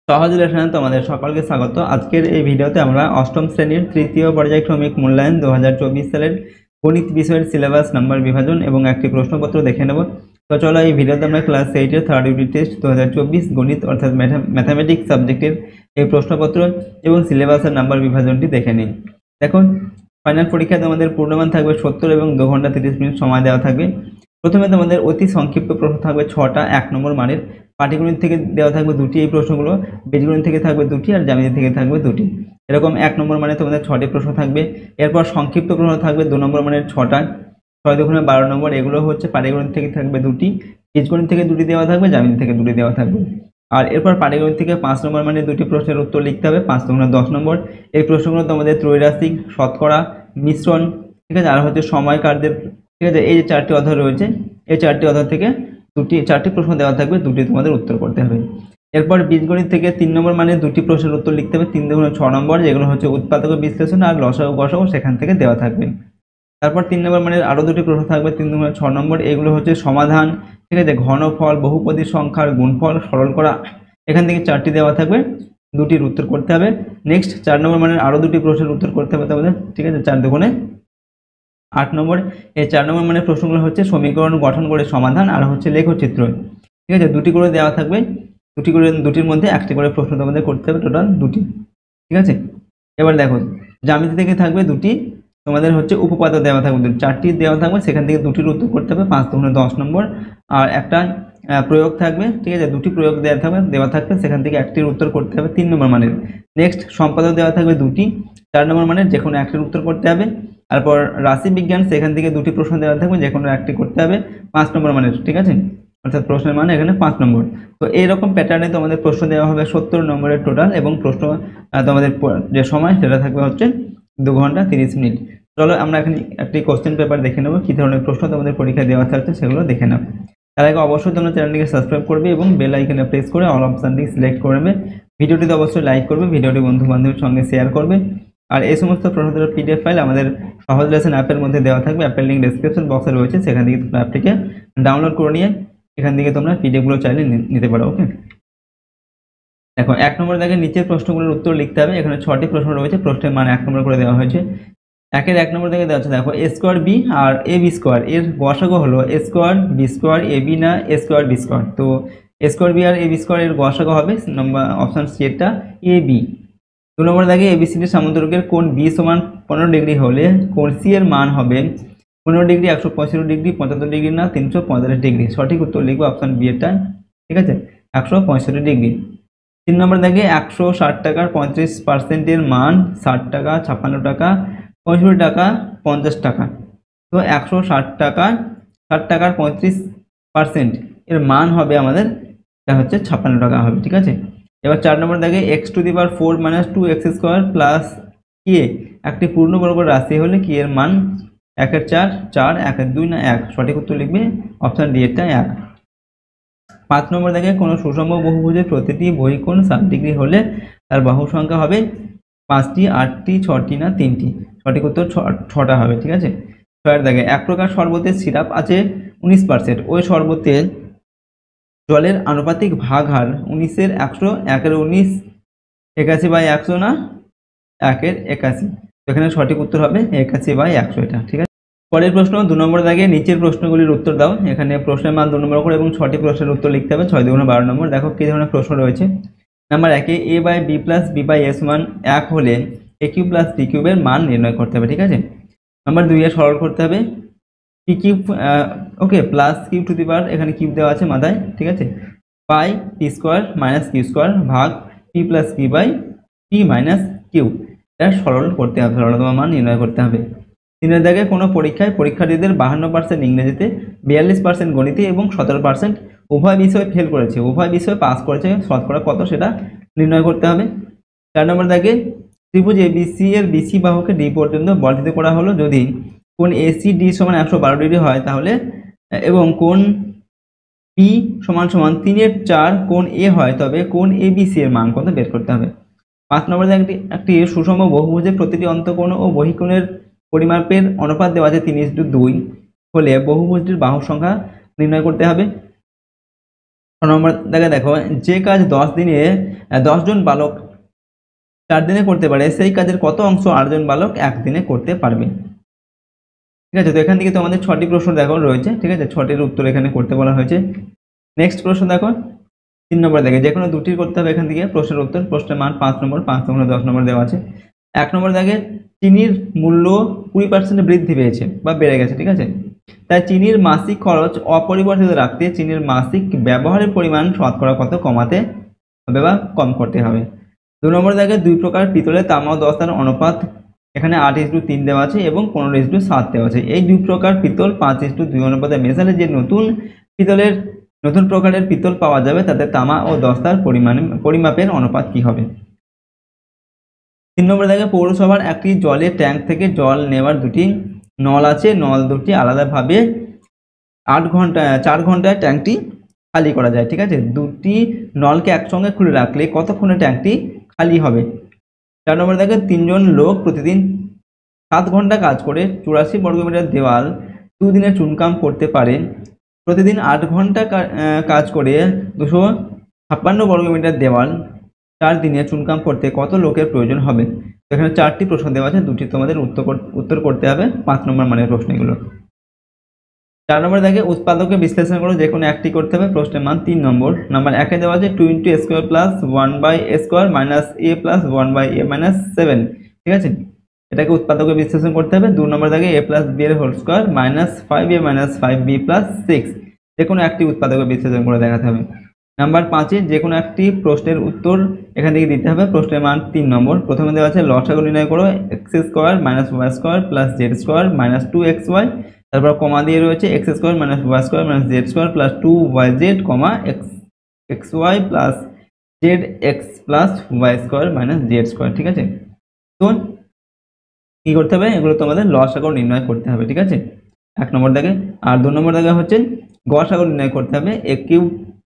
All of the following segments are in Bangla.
সহজ লেসনে তোমাদের সকলকে স্বাগত। আজকের এই ভিডিওতে আমরা অষ্টম শ্রেণীর তৃতীয় পর্যায়ক্রমিক মূল্যায়ন 2024 সালের গণিত বিষয়ের সিলেবাস, নাম্বার বিভাজন এবং একটি প্রশ্নপত্র দেখে নেব। তো চলো, এই ভিডিওতে আমরা ক্লাস 8-এর থার্ড ইউনিট টেস্ট 2024 গণিত অর্থাৎ ম্যাথামেটিক্স সাবজেক্টের এই প্রশ্নপত্র এবং সিলেবাসের নাম্বার বিভাজনটি দেখে নিই। দেখুন, ফাইনাল পরীক্ষায় তোমাদের পূর্ণমান থাকবে 70 এবং 2 ঘন্টা 30 মিনিট সময় দেওয়া থাকবে। প্রথমে তোমাদের অতি সংক্ষিপ্ত প্রশ্ন থাকবে 6টা 1 নম্বর মানের। পাটিগণিত থেকে দেওয়া থাকবে 2টি এই প্রশ্নগুলো, বীজগণিত থেকে থাকবে 2টি আর জ্যামিতি থেকে থাকবে 2টি। এরকম 1 নম্বর মানে তোমাদের 6টি প্রশ্ন থাকবে। এরপর সংক্ষিপ্ত প্রশ্ন থাকবে 2 নম্বর মানের 6টা, 6 দুগুণে 12 নম্বর। এগুলো হচ্ছে পাটিগণিত থেকে থাকবে 2টি, বীজগণিত থেকে 2টি দেওয়া থাকবে, জ্যামিতি থেকে 2টি দেওয়া থাকবে। আর এরপর পাটিগণিত থেকে 5 নম্বর মানে 2টি প্রশ্নের উত্তর লিখতে হবে, 5 দুগুণে 10 নম্বর। এই প্রশ্নগুলো তোমাদের ত্রৈরাশিক, শতকরা, মিশ্রণ, ঠিক আছে, আর হচ্ছে সময় কার্যের, ঠিক আছে। এই যে 4টি অধ্যায় রয়েছে, এই 4টি অধ্যায় থেকে 4টি প্রশ্ন দেওয়া থাকবে, 2টি তোমাদের উত্তর করতে হবে। এরপর বীজগণিত থেকে 3 নম্বর মানে 2টি প্রশ্নের উত্তর লিখতে হবে, 3 দুগুণে 6 নম্বর, যেগুলো হচ্ছে উৎপাদক বিশ্লেষণ আর লসাগু গসাগু সেখান থেকে দেওয়া থাকবে। তারপর 3 নম্বর মানে আরও 2টি প্রশ্ন থাকবে, 3 দুগুণে 6 নম্বর, এগুলো হচ্ছে সমাধান, ঠিক আছে, ঘনফল, বহুপদী সংখ্যার গুণফল, সরল করা, এখান থেকে 4টি দেওয়া থাকবে, 2টির উত্তর করতে হবে। নেক্সট 4 নম্বর মানে আরও 2টি প্রশ্নের উত্তর করতে হবে তোমাদের, ঠিক আছে, 4 দুগুণে 8 নম্বর। এই 4 নম্বর মানে প্রশ্নগুলো হচ্ছে সমীকরণ গঠন করে সমাধান আর হচ্ছে লেখচিত্র, ঠিক আছে, 2টি করে দেওয়া থাকবে, 2টির মধ্যে 1টি করে প্রশ্ন তোমাদের করতে হবে, টোটাল 2টি, ঠিক আছে। এবার দেখো, জ্যামিতি থেকে থাকবে 2টি, তোমাদের হচ্ছে উপপাদ্য দেওয়া থাকবে 4টি দেওয়া থাকবে, সেখান থেকে 2টির উত্তর করতে হবে, 5 দুগুণে 10 নম্বর। আর একটা প্রয়োগ থাকবে, ঠিক আছে, 2টি প্রয়োগ দেওয়া থাকবে, সেখান থেকে 1টির উত্তর করতে হবে, 3 নম্বর মানের। নেক্সট সম্পাদক দেওয়া থাকবে 2টি, 4 নম্বর মানের, যে কোনো 1টির উত্তর করতে হবে। তারপর রাশি বিজ্ঞান, সেখান থেকে 2টি প্রশ্ন দেওয়া থাকবে, যে কোনো 1টি করতে হবে, 5 নম্বর মানের, ঠিক আছে, অর্থাৎ প্রশ্নের মান এখানে 5 নম্বর। তো এইরকম প্যাটার্নে তোমাদের প্রশ্ন দেওয়া হবে 70 নম্বরের টোটাল, এবং প্রশ্ন তোমাদের যে সময় সেটা থাকবে হচ্ছে 2 ঘন্টা 30 মিনিট। চলো আমরা এখন একটি কোশ্চেন পেপার দেখে নেবো, কী ধরনের প্রশ্ন তোমাদের পরীক্ষায় দেওয়া থাকছে সেগুলো দেখে নাও। তার আগে অবশ্যই তোমরা চ্যানেলটিকে সাবস্ক্রাইব করবে এবং বেল আইকনে প্রেস করে অল অপশানটি সিলেক্ট করে নেবে। ভিডিওটিতে অবশ্যই লাইক করবে, ভিডিওটি বন্ধু বান্ধবের সঙ্গে শেয়ার করবে। আর এই সমস্ত প্রশ্নোত্তরের পিডিএফ ফাইল আমাদের সহজ লেসন অ্যাপের মধ্যে দেওয়া থাকবে, অ্যাপের লিঙ্ক ডেসক্রিপশন বক্সে রয়েছে, সেখান থেকে তোমরা অ্যাপটিকে ডাউনলোড করে নিয়ে এখান থেকে তোমরা পিডিএফগুলো চাইলে নিতে পারো। ওকে, দেখো 1 নম্বর দেখে নিচের প্রশ্নগুলোর উত্তর লিখতে হবে। এখানে 6টি প্রশ্ন রয়েছে, প্রশ্নের মান 1 নম্বর করে দেওয়া হয়েছে। 1 নম্বর থেকে দেওয়া আছে, দেখো এ square B R A B square এর গসাগু হলো এ square B square A B না এ স্কোয়ার বি স্কোয়ার। তো এ square B R A B square এর গসাগু হবে নম্বর অপশন সি এরটা এ বি। 2 নম্বর দেখে এবিসিডি সামুদ্রিকের কোণ বি সমান 15 ডিগ্রি হলে কোণ সি এর মান হবে 15 ডিগ্রি, 165 ডিগ্রি, 75 ডিগ্রি না 345 ডিগ্রি। সঠিক উত্তর লিখবো অপশন বি এরটা, ঠিক আছে, 165 ডিগ্রি। 3 নম্বর দেখে 160 টাকার 35% মান 60 টাকা, 56 টাকা, 65 টাকা, 50 টাকা। তো 160 টাকা, 60 টাকার 35% এর মান হবে আমাদের, এটা হচ্ছে 56 টাকা হবে, ঠিক আছে। এবার 4 নম্বর দেখে x⁴ - 2x² প্লাস কে একটি পূর্ণবর্গ রাশি হলে কি এর মান 1 এর 4, 4, 1 এর 2 না 1। সঠিক উত্তর লিখবে অপশন ডি এরটা 1। 5 নম্বর দেখে কোনো সুষম বহুভুজের প্রতিটি বহিকোণ 60 ডিগ্রি হলে তার বাহু সংখ্যা হবে 5টি, 8টি, 6টি না 3টি। সঠিক উত্তর 6টা হবে, ঠিক আছে। 6 দেখে এক প্রকার শরবতের সিরাপ আছে 19%, ওই শরবতের জলের আনুপাতিক ভাগ হার 19 এর 100, 1 এর 19, 81/100 না 1 এর 81। তো এখানে সঠিক উত্তর হবে 81/100, এটা ঠিক আছে। পরের প্রশ্ন 2 নম্বর দাগে নিচের প্রশ্নগুলির উত্তর দাও। এখানে প্রশ্নের মান 2 নম্বর করে এবং 6টি প্রশ্নের উত্তর লিখতে হবে, 6 দুগুণে 12 নম্বর। দেখো কী ধরনের প্রশ্ন রয়েছে। Number 1 a by b plus b by a সমান 1 হলে এ কিউব প্লাস বি কিউবের মান নির্ণয় করতে হবে, ঠিক আছে। নাম্বার 2 এ সরল করতে হবে, p cube, okay, plus cube to the power, এখানে কিউব দেওয়া আছে মাথায়, ঠিক আছে, পাই p square minus q square ভাগ p plus p by p minus q. এটা সরল করতে হবে, সরলতম মান নির্ণয় করতে হবে। 3 দাগে কোনো পরীক্ষায় পরীক্ষার্থীদের 52% ইংরেজিতে, 42% গণিতে এবং 17% উভয় বিষয়ে ফেল করেছে, উভয় বিষয়ে পাস করেছে, শতকরা কত সেটা নির্ণয় করতে হবে। 4 নম্বর দাগে ত্রিভুজ এবিসি এর বিসি বাহুকে ডি পর্যন্ত বর্ধিত করা হলো যদি কোণ এসি ডি সমান 112 ডিগ্রি হয় তাহলে, এবং কোণ পি সমান 3 এর 4 কোণ এ হয়, তবে কোণ এবিসি এর মান কত বের করতে হবে। 5 নম্বরে একটি সুষম বহুভুজে প্রতিটি অন্তঃকোণ ও বহিকোণের পরিমাপের অনুপাত দেওয়া আছে 3:2 হলে বহুভুজটির বাহুর সংখ্যা নির্ণয় করতে হবে। নম্বর দাগে দেখো, যে কাজ 10 দিনে 10 জন বালক 4 দিনে করতে পারে, সেই কাজের কত অংশ 8 জন বালক 1 দিনে করতে পারবে। ঠিক আছে, তো এখান থেকে তোমাদের 6টি প্রশ্ন দেখো রয়েছে। ঠিক আছে, 6টির উত্তর এখানে করতে বলা হয়েছে। নেক্সট প্রশ্ন দেখো, 3 নম্বর দেখে যে কোনো দুটির করতে হবে এখান থেকে প্রশ্নের উত্তর। প্রশ্নের মান 5 নম্বর, 5 নম্বর 10 নম্বর দেওয়া আছে। 1 নম্বর দেখে চিনির মূল্য 20% বৃদ্ধি পেয়েছে বা বেড়ে গেছে। ঠিক আছে, তাই চিনির মাসিক খরচ অপরিবর্তিত রাখতে চিনির মাসিক ব্যবহারের পরিমাণ শতকরা কত কমাতে হবে বা কম করতে হবে। 2 নম্বর দেখে 2 প্রকার পিতলের তামা ও দস্তার অনুপাত এখানে 8:3 দেওয়া আছে এবং 15:7 দেওয়া আছে। এই 2 প্রকার পিতল 5:2 অনুপাতে মেশালে যে নতুন প্রকারের পিতল পাওয়া যাবে তাতে তামা ও দস্তার পরিমাপের অনুপাত কি হবে। 3 নম্বর দেখে পৌরসভার একটি জলের ট্যাঙ্ক থেকে জল নেওয়ার দুটি নল আছে, নল দুটি আলাদাভাবে 4 ঘন্টায় ট্যাঙ্কটি খালি করা যায়। ঠিক আছে, দুটি নলকে একসঙ্গে খুলে রাখলে কতক্ষণে ট্যাঙ্কটি খালি হবে। 4 নম্বর দেখে 3 জন লোক প্রতিদিন 7 ঘন্টা কাজ করে 84 বর্গমিটার দেওয়াল 2 দিনে চুনকাম করতে পারে। প্রতিদিন 8 ঘন্টা কাজ করে 256 বর্গমিটার দেওয়াল 4 দিনে চুনকাম করতে কত লোকের প্রয়োজন হবে। তো এখানে 4টি প্রশ্ন দেওয়া আছে, দুটি তোমাদের উত্তর করতে হবে 5 নম্বর মানের প্রশ্নগুলো। 4 নম্বর দেখে উৎপাদকে বিশ্লেষণ করে যে কোনো একটি করতে হবে। প্রশ্নের মান 3 নম্বর। নাম্বার 1-এ দেওয়া আছে 2 × a² plus 1/a² minus a plus 1/a minus 7। ঠিক আছে, এটাকে উৎপাদকে বিশ্লেষণ করতে হবে। 2 নম্বর দেখে a প্লাস b এর whole square minus 5a minus 5b plus 6, যে কোনো একটি উৎপাদকে বিশ্লেষণ করে দেখাতে হবে। নাম্বার 5-এ যে কোনো একটি প্রশ্নের উত্তর এখান থেকে দিতে হবে। প্রশ্নের মান 3 নম্বর। প্রথমে দেওয়া আছে লসাগু নির্ণয় করো x² minus y² plus z² minus 2xy, তারপর কমা দিয়ে রয়েছে x² minus y² minus z² plus 2yz কমা xy plus zx plus y² minus z²। ঠিক আছে, তো কি করতে হবে, এগুলো তোমাদের লসাগু নির্ণয় করতে হবে। ঠিক আছে, 1 নম্বর দেখে। আর 2 নম্বর দেখে হচ্ছে গসাগু নির্ণয় করতে হবে a³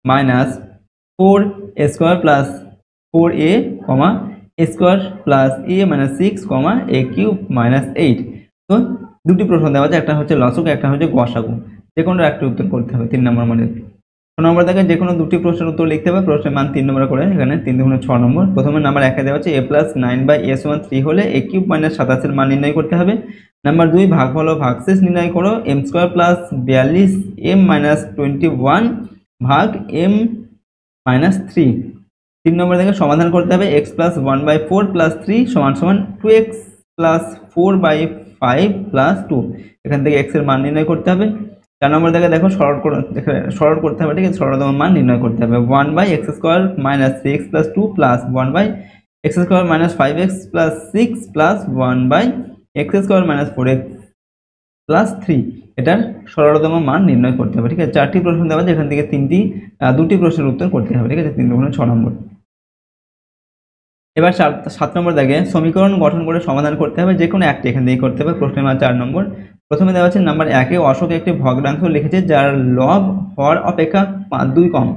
minus 4a² plus 4a comma a² plus a minus 6 comma a³ minus 8। তো দুটি প্রশ্ন দেওয়া আছে, একটা হচ্ছে লসাগু, একটা হচ্ছে গসাগু, যে কোনো একটা উত্তর করতে হবে 3 নম্বর মানে। 6 নম্বর দেখে যে কোনো দুটি প্রশ্নের উত্তর লিখতে হবে। প্রশ্নের মান 3 নম্বর করে, এখানে 3 × 6 নম্বর। প্রথমে নাম্বার 1-এ দেওয়া আছে a প্লাস 9/s = 3 হলে a³ মাইনাস 27 এর মান নির্ণয় করতে হবে। নাম্বার 2 ভাগফল ও ভাগশেষ নির্ণয় করো m² প্লাস 42m মাইনাস 21 ভাগ m মাইনাস 3। 3 নম্বর থেকে সমাধান করতে হবে x প্লাস 1/4 প্লাস 3 সমান সমান 2x প্লাস 4/5 প্লাস 2। এখান থেকে x এর মান নির্ণয় করতে হবে। 4 নম্বর থেকে দেখো সরল করতে হবে। ঠিক আছে, সরলতম মান নির্ণয় করতে হবে 1/x² minus 3x plus 2 plus 1/x² minus 5x plus 6 plus 1/x² minus 4x plus 3, এটার সরলতম মান নির্ণয় করতে হবে। ঠিক আছে, 4টি প্রশ্ন দেওয়া আছে, এখান থেকে দুটি প্রশ্নের উত্তর করতে হবে। ঠিক আছে, 3 × 6 নম্বর। এবার 7 নম্বর দেখে সমীকরণ গঠন করে সমাধান করতে হবে, যে কোনো একটি এখান থেকে করতে হবে। প্রশ্নের মান 4 নম্বর। প্রথমে দেওয়া আছে নাম্বার 1-এ অশোক একটি ভগ্নাংশ লিখেছে যার লব হর অপেক্ষা 2 কম।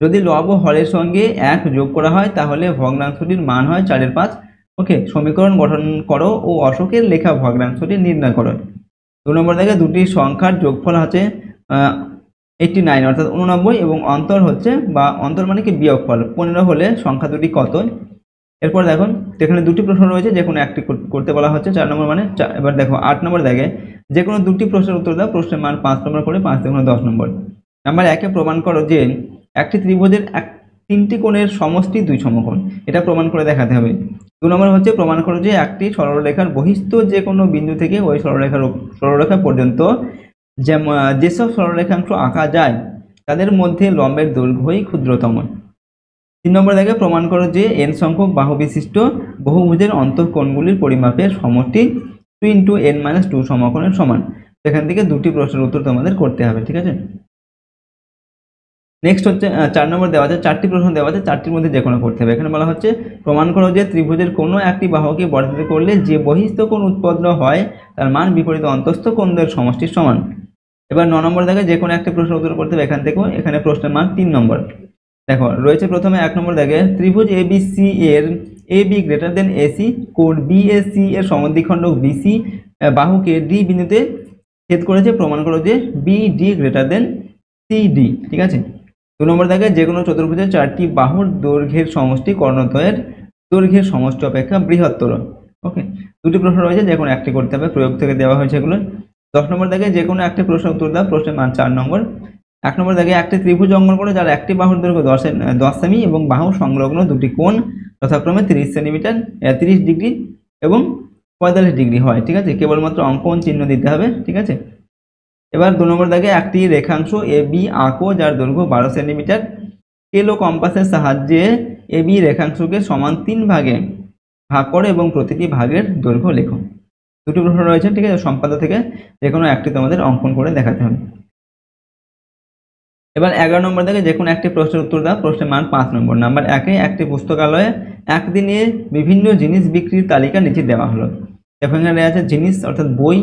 যদি লব ও হরের সঙ্গে 1 যোগ করা হয় তাহলে ভগ্নাংশটির মান হয় 4/5। ওকে, সমীকরণ গঠন করো ও অশোকের লেখা ভগ্নাংশটি নির্ণয় করো। 2 নম্বর দেখে দুটি সংখ্যার যোগফল আছে 89 অর্থাৎ 89 এবং অন্তর হচ্ছে বা অন্তর মানে কি বিয়োগফল 15 হলে সংখ্যা দুটি কত। এরপর দেখো এখানে দুটি প্রশ্ন রয়েছে, যে কোনো একটি করতে বলা হচ্ছে 4 নম্বর মানে। এবার দেখো 8 নম্বর দেখে যে কোনো দুটি প্রশ্নের উত্তর দাও। প্রশ্নের মান 5 নম্বর করে, 5 × 10 নম্বর। নাম্বার 1-এ প্রমাণ করো যে একটি ত্রিভুজের 3টি কোণের সমষ্টি 2 সমকোণ, এটা প্রমাণ করে দেখাতে হবে। 2 নম্বর হচ্ছে প্রমাণ করো যে একটি সরলরেখার বহিস্থ যে কোনো বিন্দু থেকে ওই সরলরেখা পর্যন্ত যেসব সরলরেখাংশ আঁকা যায় তাদের মধ্যে লম্বের দৈর্ঘ্যই ক্ষুদ্রতম। 3 নম্বর দেখে প্রমাণ করো যে n সংখ্যক বাহু বিশিষ্ট বহুভুজের অন্তঃকোণগুলির পরিমাপের সমষ্টি 2 × n - 2 সমকোণের সমান। এখান থেকে দুটি প্রশ্নের উত্তর তোমাদের করতে হবে। ঠিক আছে, নেক্সট হচ্ছে 4 নম্বর দেওয়া আছে, 4টি প্রশ্ন দেওয়া আছে, 4টির মধ্যে যে কোনো করতে হবে। এখানে বলা হচ্ছে প্রমাণ করো যে ত্রিভুজের কোনো একটি বাহুকে বর্ধিত করলে যে বহিস্থ কোণ উৎপন্ন হয় তার মান বিপরীত অন্তঃস্থ কোণদের সমষ্টির সমান। এবার 9 নম্বর দেখে যে কোনো একটি প্রশ্ন উত্তর করতে হবে এখান থেকেও। এখানে প্রশ্নের মান 3 নম্বর। দেখো রয়েছে প্রথমে 1 নম্বর দেখে ত্রিভুজ ABC এর AB গ্রেটার দেন AC, কোণ BAC এর সমদ্বিখণ্ডক BC বাহুকে D বিন্দুতে ছেদ করেছে। প্রমাণ করো যে BD গ্রেটার দেন CD। ঠিক আছে, 2 নম্বর দাগে যে কোনো চতুর্ভুজের 4টি বাহুর দৈর্ঘ্যের সমষ্টি কর্ণদ্বয়ের দৈর্ঘ্যের সমষ্টি অপেক্ষা বৃহত্তর। ওকে, দুটি প্রশ্ন রয়েছে, যে কোনো একটি করতে হবে, প্রয়োগ থেকে দেওয়া হয়েছে এগুলো। 10 নম্বর দাগে যে কোনো একটি প্রশ্নের উত্তর দাও, প্রশ্নের মান 4 নম্বর। 1 নম্বর দাগে একটি ত্রিভুজ অঙ্কন করে যার একটি বাহুর দৈর্ঘ্য 10 সেমি এবং বাহু সংলগ্ন দুটি কোণ যথাক্রমে 30 ডিগ্রি এবং 45 ডিগ্রি হয়। ঠিক আছে, কেবলমাত্র অঙ্কন চিহ্ন দিতে হবে। ঠিক আছে, এবার 2 নম্বর দাগে একটি রেখাংশ এ বি আঁকো যার দৈর্ঘ্য 12 সেন্টিমিটার। স্কেল ও কম্পাসের সাহায্যে এ বি রেখাংশকে সমান 3 ভাগে ভাগ করো এবং প্রতিটি ভাগের দৈর্ঘ্য লেখো। দুটি প্রশ্ন রয়েছে। ঠিক আছে, সম্পাদ্য থেকে যে কোনো একটি তোমাদের অঙ্কন করে দেখাতে হবে। এবার 11 নম্বর থেকে যে কোনো একটি প্রশ্নের উত্তর দাও, প্রশ্নের মান 5 নম্বর। নাম্বার 1-এ একটি পুস্তকালয়ে একদিনে বিভিন্ন জিনিস বিক্রির তালিকা নিচে দেওয়া হলো। দেখো এখানে আছে জিনিস অর্থাৎ বই,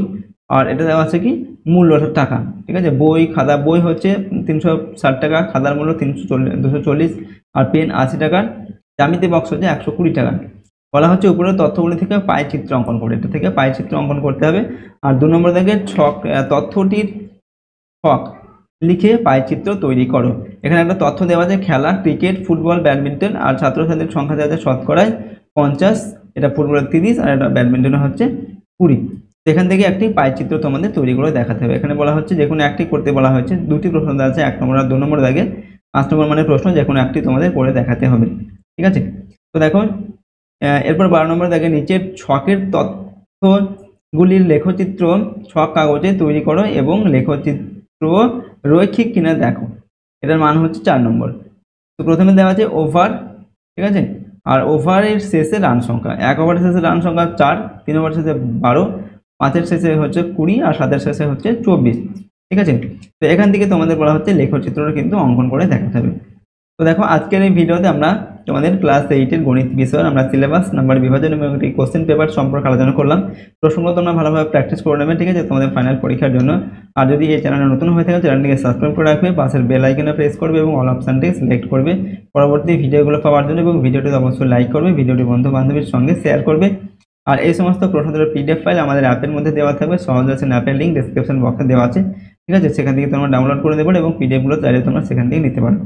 আর এটা দেওয়া আছে কি মূল্য অর্থাৎ টাকা। ঠিক আছে, বই খাতা, বই হচ্ছে 360 টাকা, খাতার মূল্য 240, আর পেন 80 টাকার, জ্যামিতি বক্স হচ্ছে 120 টাকা। বলা হচ্ছে উপরের তথ্যগুলি থেকে পাই চিত্র অঙ্কন করে, এটা থেকে পাই চিত্র অঙ্কন করতে হবে। আর 2 নম্বর থেকে তথ্যটির ছক লিখে পাইচিত্র তৈরি করো। এখানে একটা তথ্য দেওয়া আছে, খেলা ক্রিকেট, ফুটবল, ব্যাডমিন্টন, আর ছাত্রছাত্রীর সংখ্যা দেওয়া আছে শতকরায় 50, এটা ফুটবলের 30 আর এটা ব্যাডমিন্টনের হচ্ছে 20। এখান থেকে একটি পাইচিত্র তোমাদের তৈরি করে দেখাতে হবে। এখানে বলা হচ্ছে যে কোনো একটি করতে বলা হয়েছে, দুটি প্রশ্ন দেওয়া আছে, 1 নম্বর আর 2 নম্বর দাগে 5 নম্বর মানের প্রশ্ন, যে কোনো একটি তোমাদের করে দেখাতে হবে। ঠিক আছে, তো দেখো এরপর 12 নম্বর দাগে নিচের ছকের তথ্যগুলির লেখচিত্র ছক কাগজে তৈরি করো এবং লেখচিত্র রৈখিক কিনা দেখো। এটার মান হচ্ছে 4 নম্বর। তো প্রথমে দেওয়া আছে ওভার। ঠিক আছে, আর ওভারের শেষে রান সংখ্যা, 1 ওভারের শেষে রান সংখ্যা 4, 3 ওভারের শেষে 12, 5-এর শেষে হচ্ছে 20 আর 7-এর শেষে হচ্ছে 24। ঠিক আছে, তো এখান থেকে তোমাদের বলা হচ্ছে লেখচিত্রটা কিন্তু অঙ্কন করে দেখাতে হবে। তো দেখো আজকের এই ভিডিওতে আমরা তোমাদের ক্লাস 8-এর গণিত বিষয়ের আমরা সিলেবাস নাম্বার বিভাজন এবং একটি কোশ্চেন পেপার সম্পর্কে আলোচনা করলাম। প্রশ্নগুলো তোমরা ভালোভাবে প্র্যাকটিস করে নেবে। ঠিক আছে, তোমাদের ফাইনাল পরীক্ষার জন্য। আর যদি এই চ্যানেলে নতুন হয়ে থাকে চ্যানেলটিকে সাবস্ক্রাইব করে রাখবে, পাশের বেল আইকনে প্রেস করবে এবং অল অপশানটি সিলেক্ট করবে পরবর্তী ভিডিওগুলো পাওয়ার জন্য, এবং ভিডিওটি অবশ্যই লাইক করবে, ভিডিওটি বন্ধু বান্ধবীর সঙ্গে শেয়ার করবে। আর এই সমস্ত প্রশ্নোত্তরের পিডিএফ ফাইল আমাদের অ্যাপের মধ্যে দেওয়া থাকবে, সহজ আছে, অ্যাপের লিঙ্ক ডেসক্রিপশন বক্সে দেওয়া আছে। ঠিক আছে, সেখান থেকে তোমরা ডাউনলোড করে দেবে এবং পিডিএফগুলো চাইলে তোমরা সেখান থেকে নিতে পারো।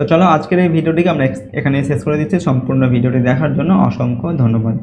তো চলো আজকের এই ভিডিওটিকে আমরা এখানে শেষ করে দিচ্ছি। সম্পূর্ণ ভিডিওটি দেখার জন্য অসংখ্য ধন্যবাদ।